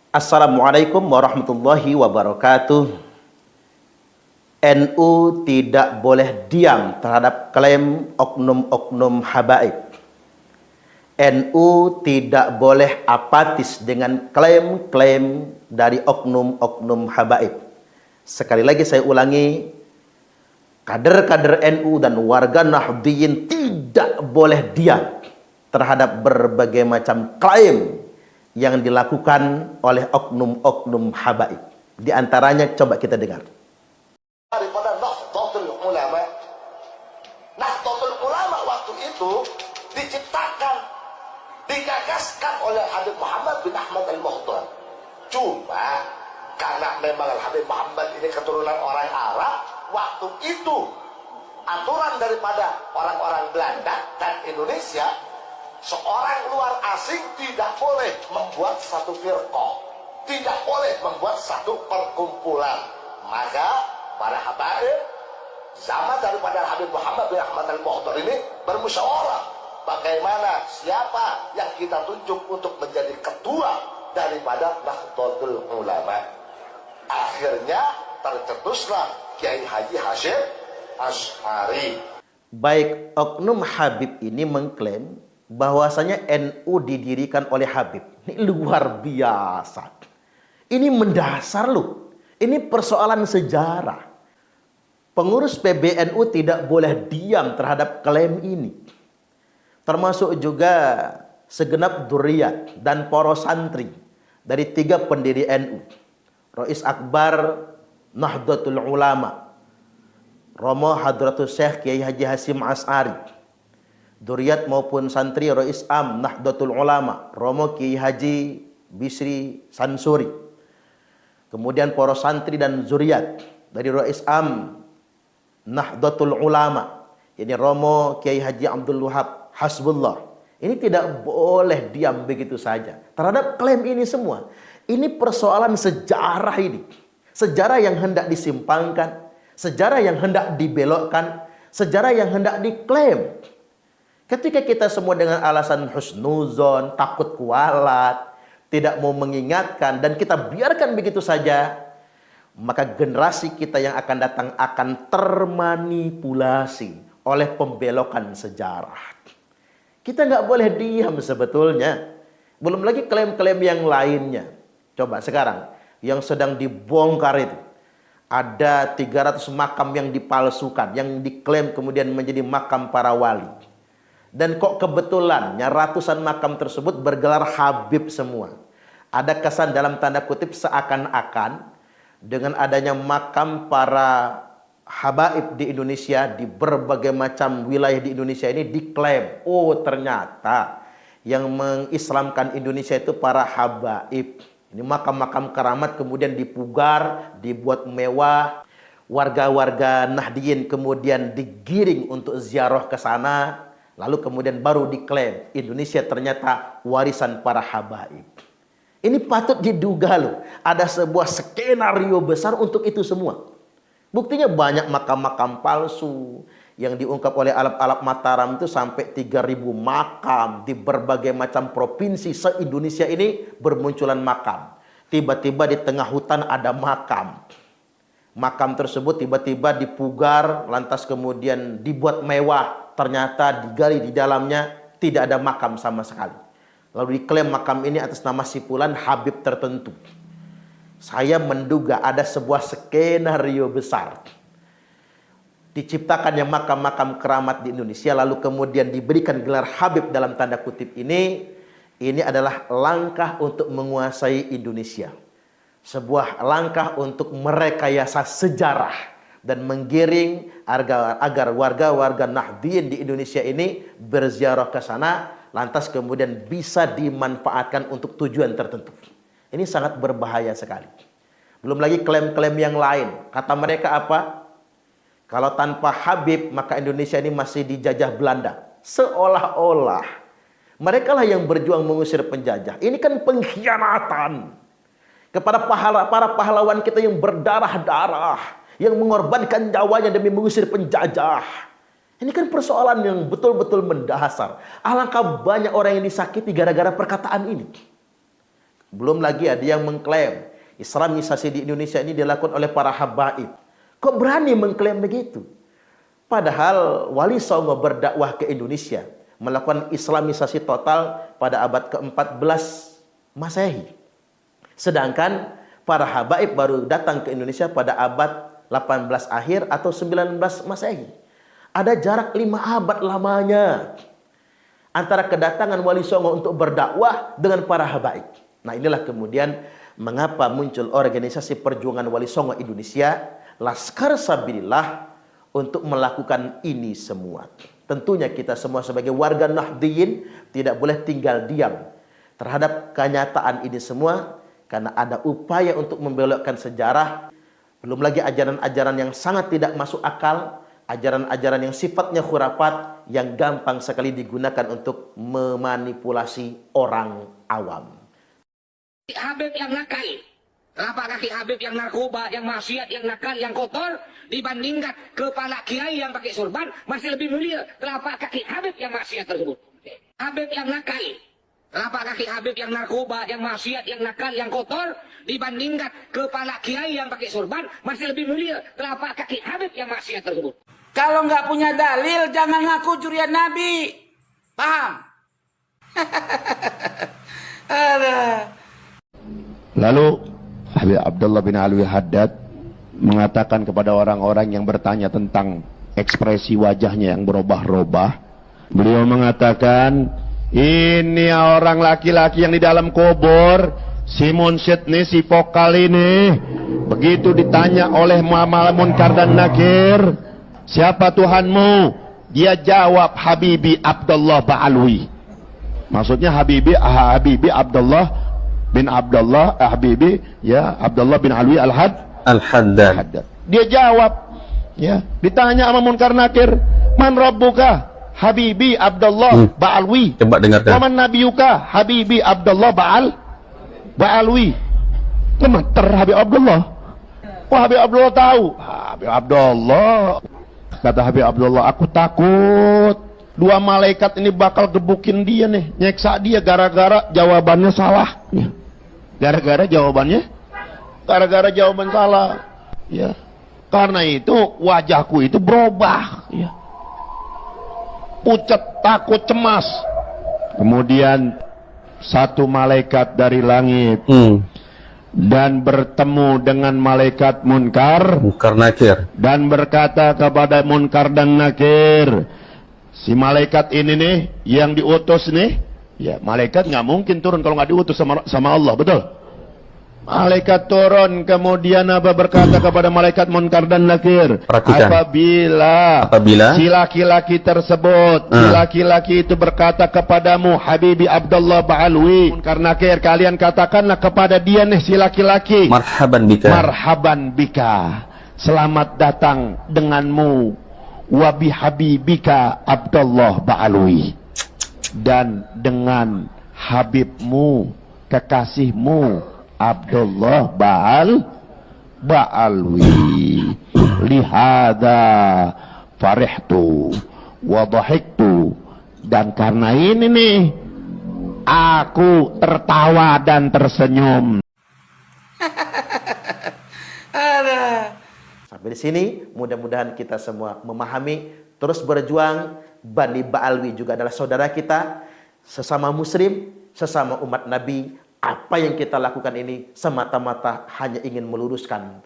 Assalamualaikum warahmatullahi wabarakatuh. NU tidak boleh diam terhadap klaim oknum-oknum habaib. NU tidak boleh apatis dengan klaim-klaim dari oknum-oknum habaib. Sekali lagi saya ulangi, kader-kader NU dan warga Nahdliyin tidak boleh diam terhadap berbagai macam klaim yang dilakukan oleh oknum-oknum habaib. Di antaranya coba kita dengar. Daripada Nahdlatul Ulama. Nahdlatul Ulama waktu itu diciptakan, digagaskan oleh Habib Muhammad bin Ahmad al-Muhdar. Cuma karena memang Habib Muhammad ini keturunan orang Arab, waktu itu aturan daripada orang-orang Belanda dan Indonesia, seorang luar asing tidak boleh membuat satu firqah, tidak boleh membuat satu perkumpulan. Maka para habaib zaman daripada Habib Muhammad bin Ahmad al-Muhdar ini bermusyawarah bagaimana siapa yang kita tunjuk untuk menjadi ketua daripada Nahdlatul Ulama. Akhirnya tercetuslah Kiai Haji Hasyim Asy'ari. Baik, oknum Habib ini mengklaim bahwasanya NU didirikan oleh Habib. Ini luar biasa. Ini mendasar loh. Ini persoalan sejarah. Pengurus PBNU tidak boleh diam terhadap klaim ini. Termasuk juga segenap dzurriyyat dan poros santri dari 3 pendiri NU. Rais Akbar Nahdlatul Ulama, Romo Hadratus Syekh Kiai Haji Hasyim Asy'ari, dzurriyyat maupun santri Rais Am Nahdlatul Ulama, Romo Kiai Haji Bisri Sansuri. Kemudian poros santri dan dzurriyyat dari Rais Am Nahdlatul Ulama, ini Romo Kiai Haji Abdul Wahab Hasbullah. Ini tidak boleh diam begitu saja terhadap klaim ini semua. Ini persoalan sejarah ini. Sejarah yang hendak disimpangkan, sejarah yang hendak dibelokkan, sejarah yang hendak diklaim. Ketika kita semua dengan alasan husnuzon, takut kualat, tidak mau mengingatkan, dan kita biarkan begitu saja, maka generasi kita yang akan datang akan termanipulasi oleh pembelokan sejarah. Kita nggak boleh diam sebetulnya. Belum lagi klaim-klaim yang lainnya. Coba sekarang, yang sedang dibongkar itu, ada 300 makam yang dipalsukan, yang diklaim kemudian menjadi makam para wali. Dan kok kebetulannya ratusan makam tersebut bergelar Habib semua. Ada kesan dalam tanda kutip seakan-akan dengan adanya makam para habaib di Indonesia, di berbagai macam wilayah di Indonesia ini diklaim, oh ternyata yang mengislamkan Indonesia itu para habaib. Ini makam-makam keramat kemudian dipugar, dibuat mewah. Warga-warga Nahdliyin kemudian digiring untuk ziarah ke sana, lalu kemudian baru diklaim Indonesia ternyata warisan para habaib. Ini patut diduga loh, ada sebuah skenario besar untuk itu semua. Buktinya banyak makam-makam palsu yang diungkap oleh Alap-Alap Mataram itu sampai 3.000 makam di berbagai macam provinsi se-Indonesia ini bermunculan makam. Tiba-tiba di tengah hutan ada makam. Makam tersebut tiba-tiba dipugar, lantas kemudian dibuat mewah. Ternyata digali di dalamnya tidak ada makam sama sekali. Lalu diklaim makam ini atas nama sipulan Habib tertentu. Saya menduga ada sebuah skenario besar. Diciptakannya makam-makam keramat di Indonesia, lalu kemudian diberikan gelar Habib dalam tanda kutip ini adalah langkah untuk menguasai Indonesia. Sebuah langkah untuk merekayasa sejarah dan menggiring agar warga-warga Nahdliyin di Indonesia ini berziarah ke sana, lantas kemudian bisa dimanfaatkan untuk tujuan tertentu. Ini sangat berbahaya sekali. Belum lagi klaim-klaim yang lain. Kata mereka apa? Kalau tanpa Habib maka Indonesia ini masih dijajah Belanda. Seolah-olah mereka lah yang berjuang mengusir penjajah. Ini kan pengkhianatan kepada para pahlawan kita yang berdarah-darah, yang mengorbankan nyawanya demi mengusir penjajah. Ini kan persoalan yang betul-betul mendasar. Alangkah banyak orang yang disakiti gara-gara perkataan ini. Belum lagi ada yang mengklaim Islamisasi di Indonesia ini dilakukan oleh para habaib. Kok berani mengklaim begitu? Padahal Wali Songo berdakwah ke Indonesia, melakukan Islamisasi total pada abad ke-14 Masehi. Sedangkan para habaib baru datang ke Indonesia pada abad 18 akhir atau 19 Masehi. Ada jarak 5 abad lamanya antara kedatangan Wali Songo untuk berdakwah dengan para habaib. Nah, inilah kemudian mengapa muncul organisasi perjuangan Wali Songo Indonesia, Laskar Sabilillah, untuk melakukan ini semua. Tentunya kita semua sebagai warga Nahdliyin tidak boleh tinggal diam terhadap kenyataan ini semua, karena ada upaya untuk membelokkan sejarah. Belum lagi ajaran-ajaran yang sangat tidak masuk akal, ajaran-ajaran yang sifatnya khurafat, yang gampang sekali digunakan untuk memanipulasi orang awam. Habib yang nakal, telapak kaki Habib yang narkoba, yang maksiat, yang nakal, yang kotor, dibandingkan kepala kiai yang pakai sorban, masih lebih mulia telapak kaki Habib yang maksiat tersebut. Habib yang nakal, telapak kaki Habib yang narkoba, yang maksiat, yang nakal, yang kotor, dibandingkan kepala kiai yang pakai sorban, masih lebih mulia telapak kaki Habib yang maksiat tersebut. Kalau nggak punya dalil, jangan ngaku curian Nabi. Paham? Ada. Lalu Habib Abdullah bin Alwi Haddad mengatakan kepada orang-orang yang bertanya tentang ekspresi wajahnya yang berubah-ubah. Beliau mengatakan, ini orang laki-laki yang di dalam kubur, si Munsyid nih, si vokal ini, begitu ditanya oleh Muhammad Munkar dan Nakir, siapa Tuhanmu? Dia jawab, Habibi Abdullah Ba'alwi. Maksudnya Habibi Abdullah bin Abdullah Habibi, ya, Abdullah bin Alwi Al-Haddad. Dia jawab, ya, ditanya sama Munkar Nakir, man rabbuka? Habibi Abdullah Ba'alwi. Coba dengarkan. Wa man nabiyuka? Habibi Abdullah Ba'alwi. Gemeter Habib Abdullah. Wah, Habib Abdullah tahu. Habib Abdullah, kata Habib Abdullah, aku takut dua malaikat ini bakal gebukin dia nih, nyeksa dia gara-gara jawabannya salah. Ya. Gara-gara jawaban salah. Ya. Karena itu wajahku itu berubah. Ya. Pucat, takut, cemas. Kemudian satu malaikat dari langit dan bertemu dengan malaikat Munkar Nakir dan berkata kepada Munkar dan Nakir, si malaikat ini nih yang diutus nih, ya, malaikat nggak mungkin turun kalau nggak diutus sama Allah, betul? Malaikat turun, kemudian apa berkata kepada malaikat Munkar dan Nakir, perhatikan. Apabila si laki-laki tersebut, si laki-laki itu berkata kepadamu, Habibi Abdullah Ba'alwi, Munkar Nakir, kalian katakanlah kepada dia nih, si laki-laki, marhaban bika, selamat datang denganmu, wabi habibika Abdullah Ba'alwi, dan dengan Habibmu, kekasihmu Abdullah Ba'alwi. Lihada farihtu wa dhahiktu, dan karena ini nih aku tertawa dan tersenyum. Sampai di sini mudah-mudahan kita semua memahami, terus berjuang. Bani Ba'alwi juga adalah saudara kita, sesama muslim, sesama umat Nabi. Apa yang kita lakukan ini semata-mata hanya ingin meluruskan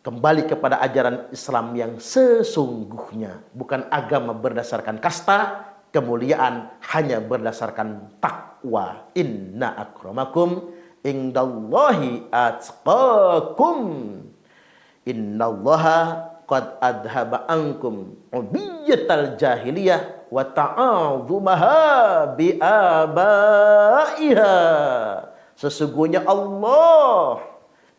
kembali kepada ajaran Islam yang sesungguhnya, bukan agama berdasarkan kasta, kemuliaan hanya berdasarkan takwa. Inna akramakum indallahi atqakum. Innallaha qad adhaba ankum ubiyatal jahiliyah wa ta'adzumaha bi abaiha. Sesungguhnya Allah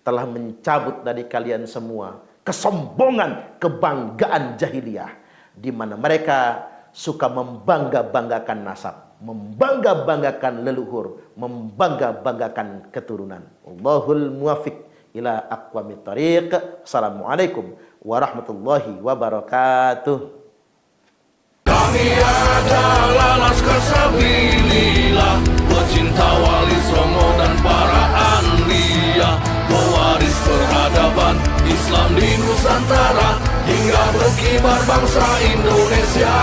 telah mencabut dari kalian semua kesombongan, kebanggaan jahiliyah, di mana mereka suka membangga-banggakan nasab, membangga-banggakan leluhur, membangga-banggakan keturunan. Allahul muwafiq ila aqwamit thariq. Assalamualaikum warahmatullahi wabarakatuh. Kami adalah Laskar Sabilillah, pecinta Wali Songo dan para Islam di Nusantara hingga berkibar bangsa Indonesia.